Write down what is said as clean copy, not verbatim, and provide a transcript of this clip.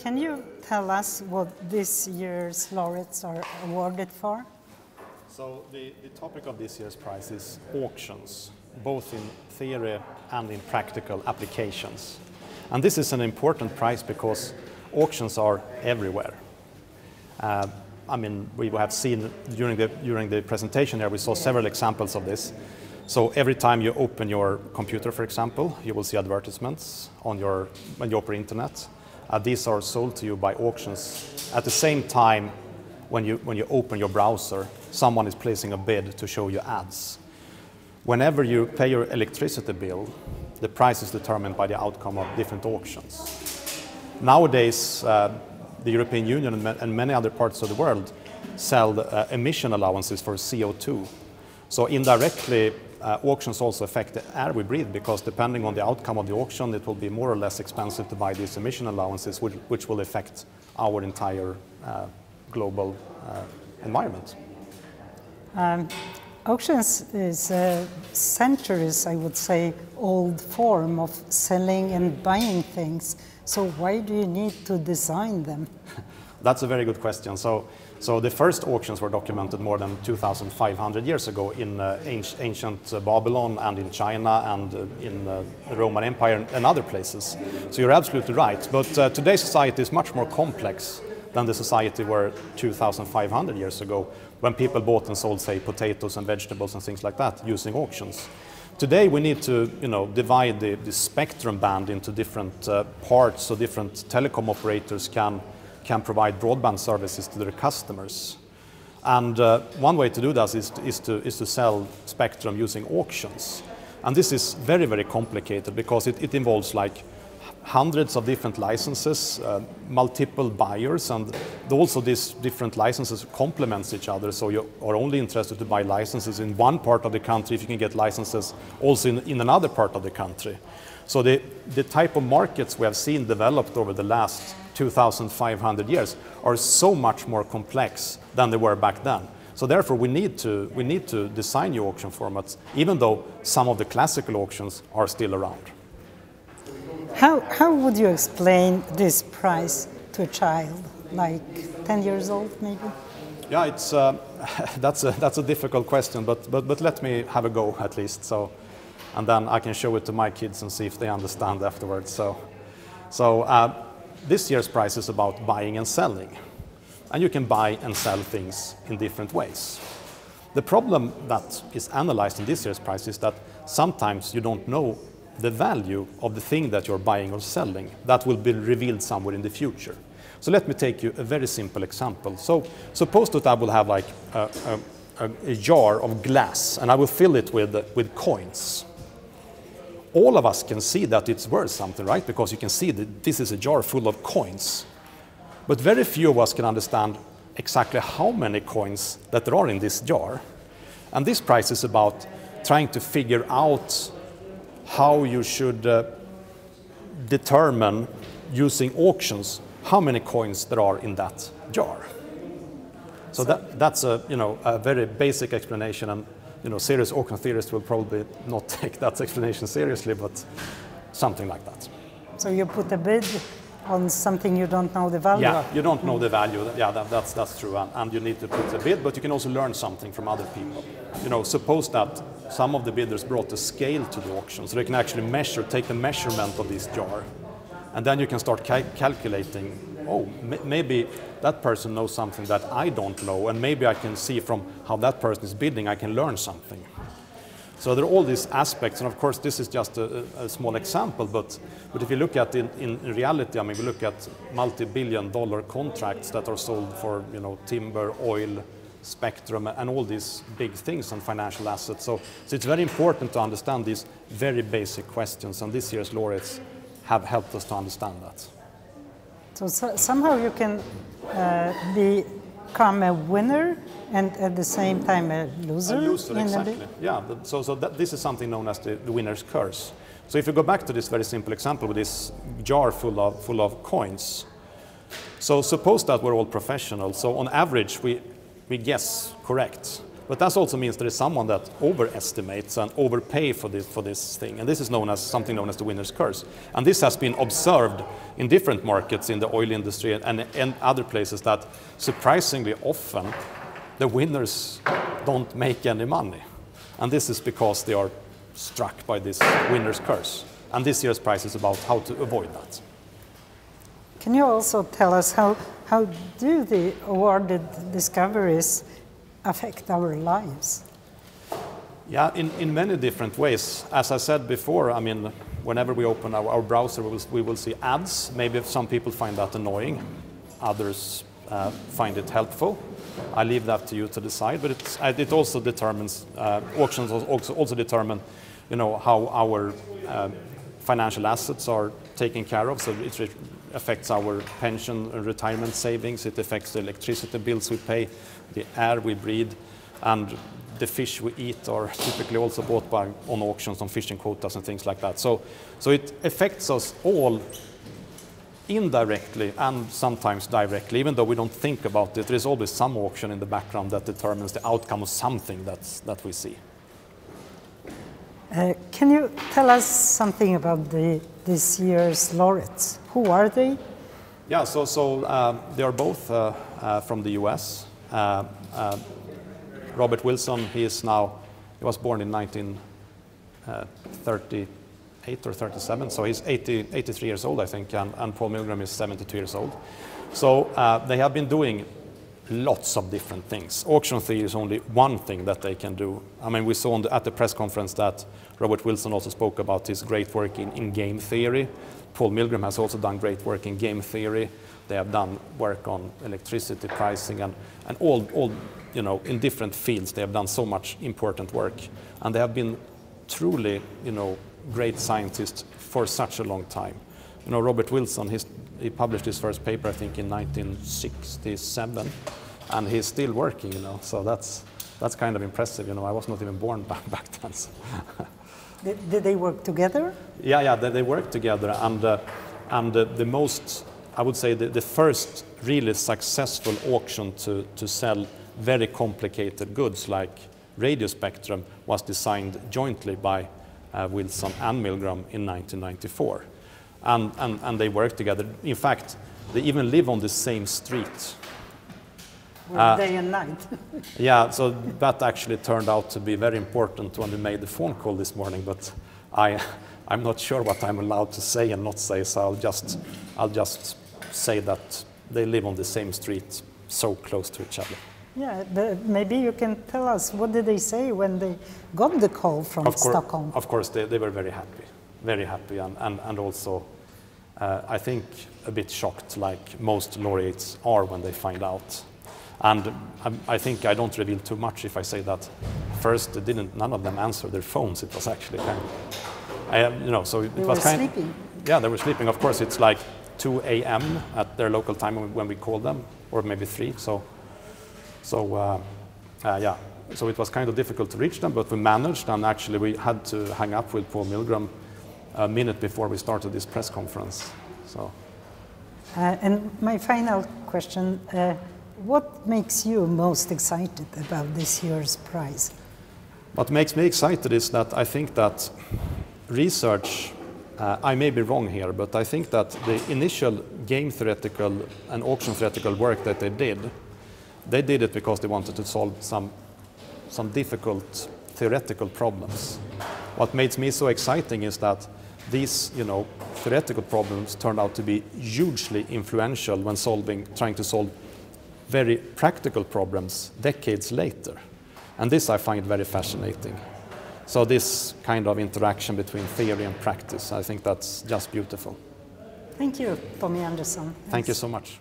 can you tell us what this year's laureates are awarded for? So the topic of this year's prize is auctions, both in theory and in practical applications. And this is an important prize because auctions are everywhere. I mean, we have seen during the presentation here, we saw several examples of this. So every time you open your computer, for example, you will see advertisements on when you open internet. These are sold to you by auctions. At the same time, when you open your browser, someone is placing a bid to show you ads. Whenever you pay your electricity bill, the price is determined by the outcome of different auctions. Nowadays, the European Union and many other parts of the world sell emission allowances for CO2. So indirectly, auctions also affect the air we breathe, because depending on the outcome of the auction, it will be more or less expensive to buy these emission allowances, which will affect our entire global environment. Auctions is a centuries, I would say, old form of selling and buying things. So why do you need to design them? That's a very good question. So the first auctions were documented more than 2,500 years ago in ancient Babylon and in China and in the Roman Empire and other places. So you're absolutely right. But today's society is much more complex than the society were 2,500 years ago, when people bought and sold, say, potatoes and vegetables and things like that using auctions. Today we need to, divide the spectrum band into different parts, so different telecom operators can provide broadband services to their customers. And one way to do that is to sell spectrum using auctions. And this is very, very complicated because it involves like hundreds of different licenses, multiple buyers, and also these different licenses complement each other. So you are only interested to buy licenses in one part of the country if you can get licenses also in another part of the country. So the type of markets we have seen developed over the last 2,500 years are so much more complex than they were back then. So therefore we need to design new auction formats, even though some of the classical auctions are still around. How would you explain this prize to a child, like 10 years old maybe? Yeah, it's that's a difficult question, but let me have a go at least. So, and then I can show it to my kids and see if they understand afterwards. So this year's prize is about buying and selling, and you can buy and sell things in different ways. The problem that is analyzed in this year's prize is that sometimes you don't know the value of the thing that you're buying or selling. That will be revealed somewhere in the future. So let me take you a very simple example. So suppose that I will have like a jar of glass, and I will fill it with coins. All of us can see that it's worth something, right? Because you can see that this is a jar full of coins. But very few of us can understand exactly how many coins that there are in this jar. And this prize is about trying to figure out how you should determine, using auctions, how many coins there are in that jar. So that's a very basic explanation, and serious auction theorists will probably not take that explanation seriously, but something like that. So you put a bid on something you don't know the value of? Yeah, you don't know the value. Yeah, that's true, and you need to put a bid, but you can also learn something from other people. Suppose that some of the bidders brought a scale to the auction, so they can actually take the measurement of this jar, and then you can start calculating, maybe that person knows something that I don't know, and maybe I can see from how that person is bidding, I can learn something. So there are all these aspects, and of course this is just a small example, but if you look at in reality, I mean, we look at multi-billion-dollar contracts that are sold for timber, oil, spectrum, and all these big things and financial assets. So it's very important to understand these very basic questions, and this year's laureates have helped us to understand that. So somehow you can become a winner and at the same time a loser? A loser, exactly. Yeah, this is something known as the winner's curse. So if you go back to this very simple example with this jar full of coins, so suppose that we're all professionals, so on average we guess correct But that also means there is someone that overestimates and overpay for this thing. And this is something known as the winner's curse. And this has been observed in different markets in the oil industry and other places, that surprisingly often the winners don't make any money. And this is because they are struck by this winner's curse. And this year's prize is about how to avoid that. Can you also tell us how do the awarded discoveries affect our lives? Yeah, in many different ways. As I said before, I mean, whenever we open our browser, we will see ads. Maybe some people find that annoying, others find it helpful. I leave that to you to decide. But it also determines, auctions also determine, you know, how our financial assets are taken care of. So it affects our pension and retirement savings. It affects the electricity bills we pay, the air we breathe, and the fish we eat are typically also bought on auctions on fishing quotas and things like that. So it affects us all indirectly and sometimes directly. Even though we don't think about it, there is always some auction in the background that determines the outcome of something that we see. Can you tell us something about this year's laureates? Who are they? Yeah, so they are both from the US. Robert Wilson, he was born in 1938 or 37, so he's 83 years old, I think, and Paul Milgram is 72 years old. So they have been doing lots of different things. Auction theory is only one thing that they can do. I mean, we saw at the press conference that Robert Wilson also spoke about his great work in game theory. Paul Milgram has also done great work in game theory. They have done work on electricity pricing and all, you know, in different fields. They have done so much important work. And they have been truly, you know, great scientists for such a long time. You know, Robert Wilson, he published his first paper, I think, in 1967, and he's still working, you know, so that's kind of impressive. You know, I was not even born back then. So. Did they work together? Yeah, they worked together, and the most, I would say, the first really successful auction to sell very complicated goods like radio spectrum was designed jointly by Wilson and Milgram in 1994. And they work together. In fact, they even live on the same street. Day and night. Yeah, so that actually turned out to be very important when we made the phone call this morning, but I'm not sure what I'm allowed to say and not say, so I'll just say that they live on the same street, so close to each other. Yeah, but maybe you can tell us, what did they say when they got the call from Stockholm? Of course, they were very happy, and also I think a bit shocked, like most laureates are when they find out. And I think I don't reveal too much if I say that first none of them answered their phones. It was actually kind of, you know, so it was kind of sleeping. Yeah, they were sleeping. Of course, it's like 2 a.m. at their local time when we called them, or maybe 3. Yeah, so it was kind of difficult to reach them, but we managed, and actually we had to hang up with Paul Milgram a minute before we started this press conference. So. And my final question, what makes you most excited about this year's prize? What makes me excited is that I think that research, I may be wrong here, but I think that the initial game theoretical and auction theoretical work that they did it because they wanted to solve some difficult theoretical problems. What makes me so exciting is that these, you know, theoretical problems turned out to be hugely influential when trying to solve very practical problems decades later. And this I find very fascinating. So this kind of interaction between theory and practice, I think that's just beautiful. Thank you, Tommy Andersson. Thank you so much.